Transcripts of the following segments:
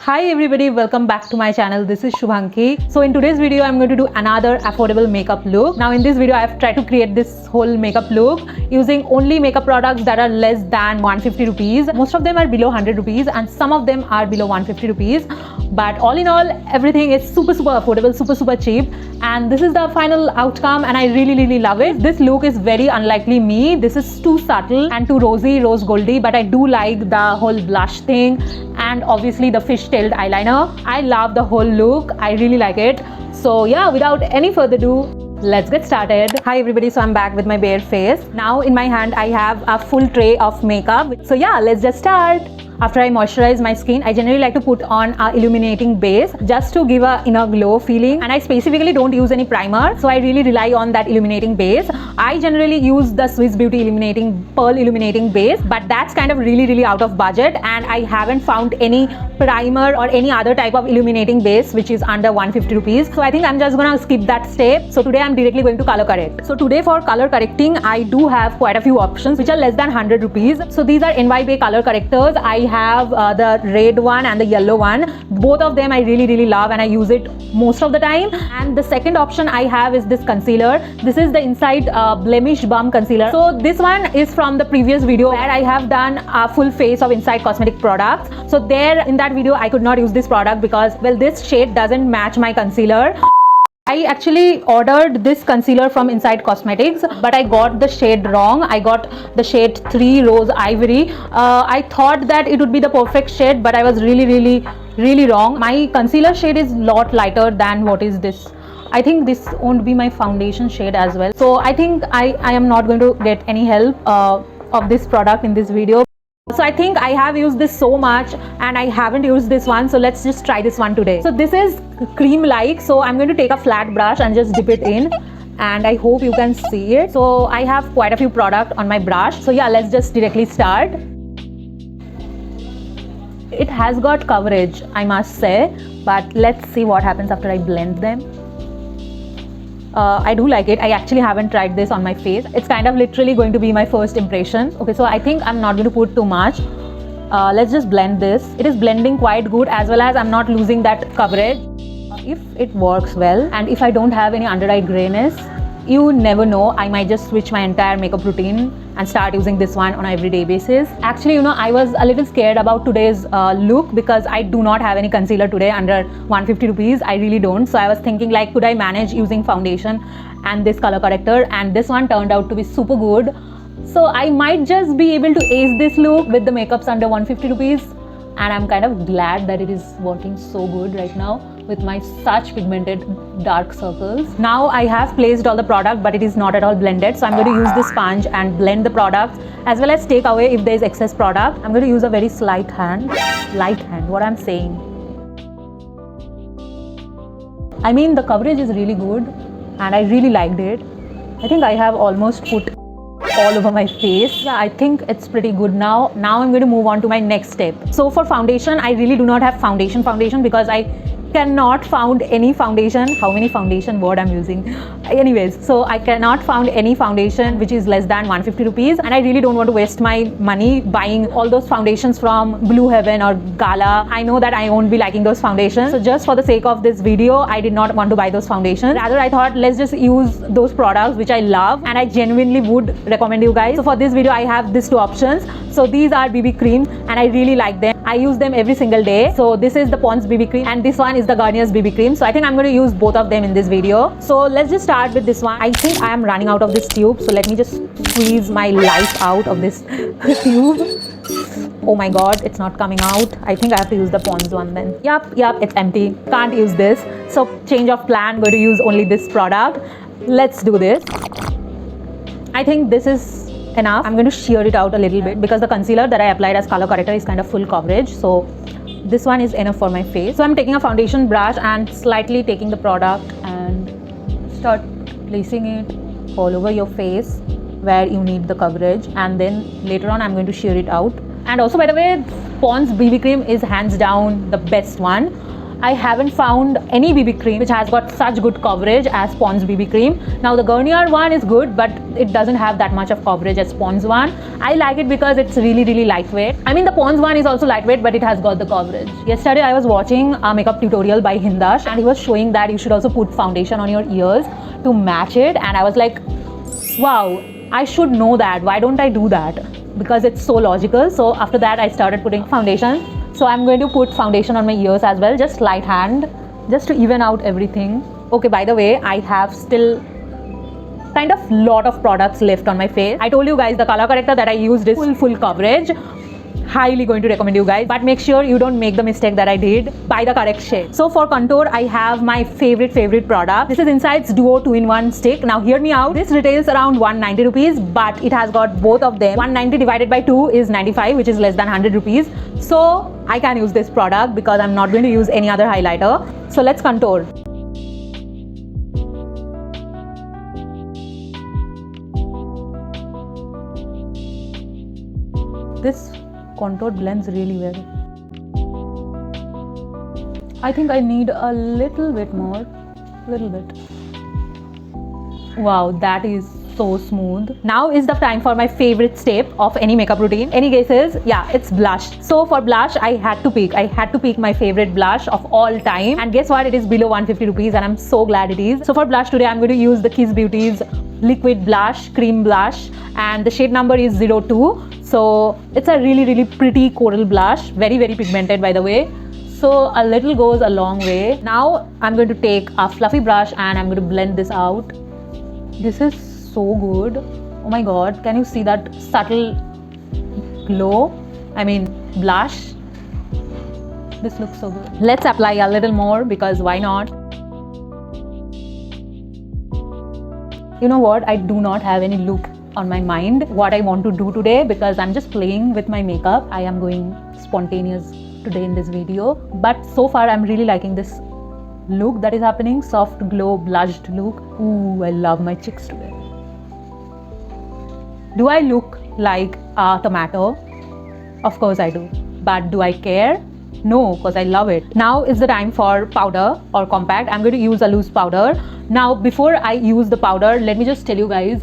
Hi everybody, welcome back to my channel. This is Shubhanki. So in today's video, I'm going to do another affordable makeup look. Now in this video, I've tried to create this whole makeup look using only makeup products that are less than 150 rupees. Most of them are below 100 rupees and some of them are below 150 rupees. But all in all, everything is super affordable, super cheap. And this is the final outcome and I really love it. This look is very unlikely me. This is too subtle and too rose goldy, but I do like the whole blush thing and obviously the fish-tailed eyeliner. I love the whole look. I really like it. So yeah, without any further ado, let's get started. Hi everybody, so I'm back with my bare face. Now in my hand I have a full tray of makeup. So yeah, let's just start. After I moisturize my skin, I generally like to put on a illuminating base just to give a inner glow feeling, and I specifically don't use any primer, so I really rely on that illuminating base. I generally use the Swiss Beauty Pearl Illuminating Base, but that's kind of really out of budget and I haven't found any primer or any other type of illuminating base which is under 150 rupees. So I think I'm just gonna skip that step. So today I'm directly going to color correct. So today for color correcting, I do have quite a few options which are less than 100 rupees. So these are NYBay color correctors. I have the red one and the yellow one. Both of them I really love and I use it most of the time. And the second option I have is this concealer. This is the Inside Blemish Balm Concealer. So this one is from the previous video where I have done a full face of Inside Cosmetic products. So there in that video I could not use this product because, well, this shade doesn't match my concealer. I actually ordered this concealer from Inside Cosmetics, but I got the shade wrong. I got the shade 3 Rose Ivory. I thought that it would be the perfect shade, but I was really wrong. My concealer shade is a lot lighter than what is this. I think this won't be my foundation shade as well. So I think I am not going to get any help of this product in this video. So I think I have used this so much and I haven't used this one, so let's just try this one today. So this is cream like, so I'm going to take a flat brush and just dip it in, and I hope you can see it. So I have quite a few products on my brush, so yeah, let's just directly start. It has got coverage, I must say, but let's see what happens after I blend them. I do like it. I actually haven't tried this on my face. It's kind of literally going to be my first impression. Okay, so I think I'm not going to put too much. Let's just blend this. It is blending quite good, as well as I'm not losing that coverage. If it works well and if I don't have any under eye grayness, you never know, I might just switch my entire makeup routine and start using this one on an everyday basis. Actually, I was a little scared about today's look because I do not have any concealer today under 150 rupees. I really don't. So I was thinking, like, could I manage using foundation and this color corrector? And this one turned out to be super good. So I might just be able to ace this look with the makeups under 150 rupees. And I'm kind of glad that it is working so good right now with my such pigmented dark circles. Now I have placed all the product, but it is not at all blended. So I'm going to use this sponge and blend the product, as well as take away if there is excess product. I'm going to use a very light hand, what I'm saying. I mean, the coverage is really good and I really liked it. I think I have almost put all over my face. Yeah, I think it's pretty good now. Now I'm going to move on to my next step. So for foundation, I really do not have foundation because I cannot found any foundation. How many foundation word I'm using? Anyways, so I cannot found any foundation which is less than 150 rupees, and I really don't want to waste my money buying all those foundations from Blue Heaven or Gala. I know that I won't be liking those foundations, so just for the sake of this video, I did not want to buy those foundations. Rather, I thought let's just use those products which I love and I genuinely would recommend you guys. So for this video, I have these two options. So these are BB creams and I really like them. I use them every single day. So this is the Pond's BB cream and this one is the Garnier's BB cream. So I think I'm going to use both of them in this video. So let's just start with this one. I think I am running out of this tube. So let me just squeeze my life out of this tube. Oh my god, it's not coming out. I think I have to use the Pond's one then. Yep, it's empty. Can't use this. So change of plan, going to use only this product. Let's do this. I think this is enough. I'm going to sheer it out a little bit because the concealer that I applied as color corrector is kind of full coverage. So this one is enough for my face. So I'm taking a foundation brush and slightly taking the product and start placing it all over your face where you need the coverage, and then later on I'm going to sheer it out. And also, by the way, Pond's BB cream is hands down the best one. I haven't found any BB cream which has got such good coverage as Pond's BB cream. Now the Garnier one is good, but it doesn't have that much of coverage as Pond's one. I like it because it's really lightweight. I mean, the Pond's one is also lightweight, but it has got the coverage. Yesterday I was watching a makeup tutorial by Hindash, and he was showing that you should also put foundation on your ears to match it, and I was like, wow, I should know that. Why don't I do that? Because it's so logical. So after that I started putting foundation. So I'm going to put foundation on my ears as well, just light hand, just to even out everything. Okay, by the way, I have still kind of lot of products left on my face. I told you guys the color corrector that I used is full coverage. Highly going to recommend you guys, but make sure you don't make the mistake that I did. Buy the correct shade. So for contour, I have my favorite product. This is Insight's Duo 2-in-1 stick. Now hear me out. This retails around 190 rupees, but it has got both of them. 190 divided by 2 is 95, which is less than 100 rupees. So I can use this product because I'm not going to use any other highlighter. So let's contour. This contour blends really well. I think I need a little bit more. Wow, that is so smooth. Now is the time for my favorite step of any makeup routine. Any guesses? Yeah, it's blush. So for blush, I had to pick my favorite blush of all time. And guess what? It is below 150 rupees, and I'm so glad it is. So for blush today, I'm going to use the Kiss Beauty's liquid blush, cream blush, and the shade number is 02. So it's a really pretty coral blush, very pigmented by the way. So a little goes a long way. Now I'm going to take a fluffy brush and I'm going to blend this out. This is so good. Oh my god, can you see that subtle glow? I mean blush. This looks so good. Let's apply a little more because why not? You know what? I do not have any look on my mind what I want to do today because I'm just playing with my makeup. I am going spontaneous today in this video, but so far I'm really liking this look that is happening. Soft glow blushed look. Ooh, I love my cheeks today. Do I look like a tomato? Of course I do, but do I care? No, because I love it. Now is the time for powder or compact. I'm going to use a loose powder. Now before I use the powder, let me just tell you guys,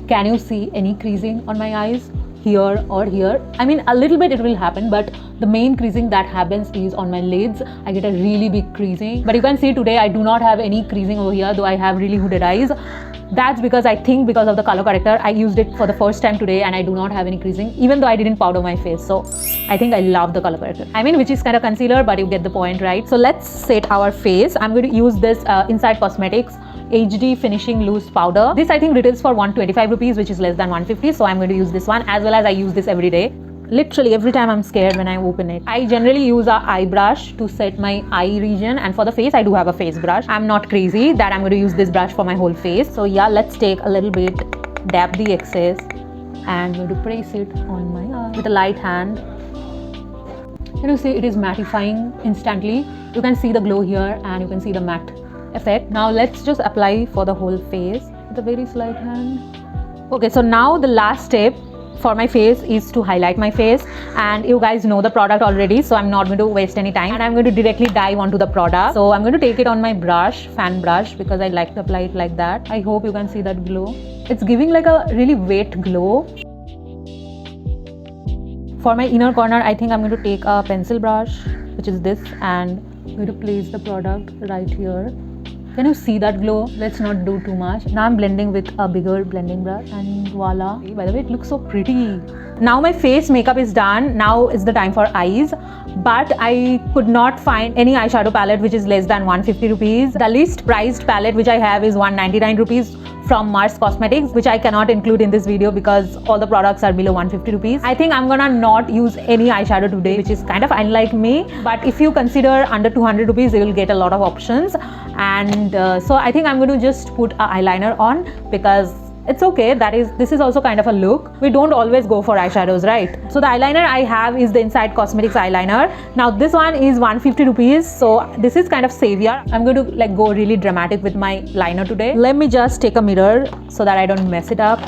can you see any creasing on my eyes? Here or here? I mean, a little bit it will happen, but the main creasing that happens is on my lids. I get a really big creasing, but you can see today I do not have any creasing over here, though I have really hooded eyes. That's because I think because of the color corrector. I used it for the first time today and I do not have any creasing, even though I didn't powder my face. So I think I love the color corrector. I mean, which is kind of concealer, but you get the point, right? So let's set our face. I'm going to use this Insight Cosmetics HD Finishing Loose Powder. This I think retails for 125 rupees, which is less than 150. So I'm going to use this one, as well as I use this every day. Literally every time I'm scared when I open it. I generally use a eye brush to set my eye region, and for the face I do have a face brush. I'm not crazy that I'm going to use this brush for my whole face. So yeah, let's take a little bit, dab the excess, and I'm going to place it on my eye with a light hand. Can you see it is mattifying instantly? You can see the glow here and you can see the matte effect. Now let's just apply for the whole face with a very slight hand. Okay, so now the last step for my face is to highlight my face, and you guys know the product already, so I'm not going to waste any time and I'm going to directly dive onto the product. So I'm going to take it on my brush, fan brush, because I like to apply it like that. I hope you can see that glow. It's giving like a really wet glow. For my inner corner, I think I'm going to take a pencil brush, which is this, and I'm going to place the product right here. Can you see that glow? Let's not do too much. Now I'm blending with a bigger blending brush, and voila. By the way, it looks so pretty. Now my face makeup is done. Now is the time for eyes. But I could not find any eyeshadow palette which is less than 150 rupees. The least priced palette which I have is 199 rupees from Mars Cosmetics, which I cannot include in this video because all the products are below 150 rupees. I think I'm gonna not use any eyeshadow today, which is kind of unlike me. But if you consider under 200 rupees, you will get a lot of options. And so I think I'm going to just put an eyeliner on because it's okay. This is also kind of a look. We don't always go for eyeshadows, right? So the eyeliner I have is the Insight Cosmetics eyeliner. Now this one is 150 rupees. So this is kind of savior. I'm going to like go really dramatic with my liner today. Let me just take a mirror so that I don't mess it up.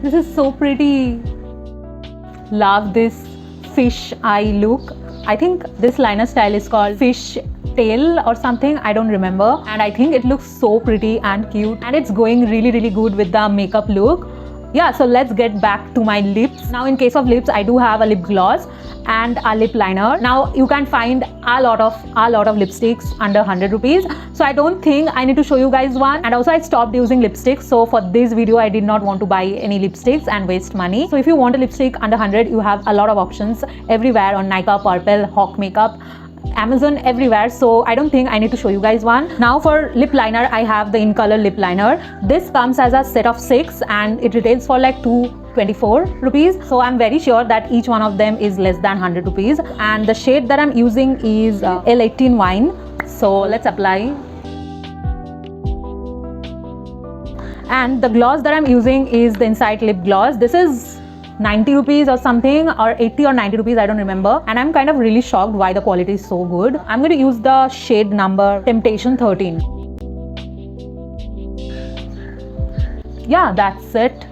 This is so pretty. Love this fish eye look. I think this liner style is called fish tail or something, I don't remember, and I think it looks so pretty and cute, and it's going really good with the makeup look. Yeah, so let's get back to my lips. Now in case of lips, I do have a lip gloss and a lip liner. Now you can find a lot of lipsticks under 100 rupees, so I don't think I need to show you guys one. And also I stopped using lipsticks, so for this video I did not want to buy any lipsticks and waste money. So if you want a lipstick under 100, you have a lot of options everywhere on Nykaa, Purple, Hawk Makeup, Amazon, everywhere, so I don't think I need to show you guys one. Now for lip liner, I have the In Color lip liner. This comes as a set of 6 and it retails for like 224 rupees, so I'm very sure that each one of them is less than 100 rupees, and the shade that I'm using is L18 Wine. So let's apply. And the gloss that I'm using is the Insight lip gloss. This is 90 rupees or something, or 80 or 90 rupees, I don't remember, and I'm kind of really shocked why the quality is so good. I'm going to use the shade number Temptation 13. Yeah, that's it.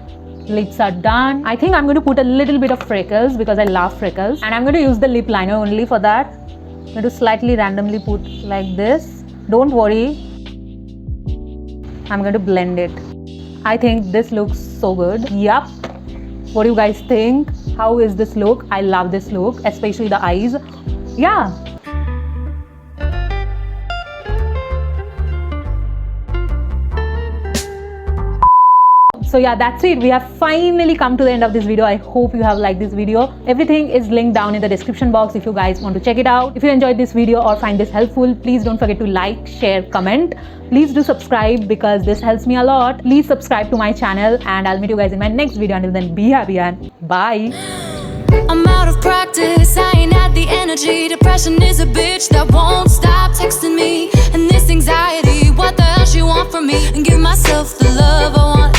Lips are done. I think I'm going to put a little bit of freckles because I love freckles, and I'm going to use the lip liner only for that. I'm going to slightly randomly put like this. Don't worry, I'm going to blend it. I think this looks so good. Yup. What do you guys think? How is this look? I love this look, especially the eyes. Yeah. So yeah, that's it. We have finally come to the end of this video. I hope you have liked this video. Everything is linked down in the description box if you guys want to check it out. If you enjoyed this video or find this helpful, please don't forget to like, share, comment. Please do subscribe because this helps me a lot. Please subscribe to my channel, and I'll meet you guys in my next video. Until then, be happy and bye. I'm out of practice, I ain't had the energy. Depression is a bitch that won't stop texting me. And this anxiety, what the hell she want from me? And give myself the love I want.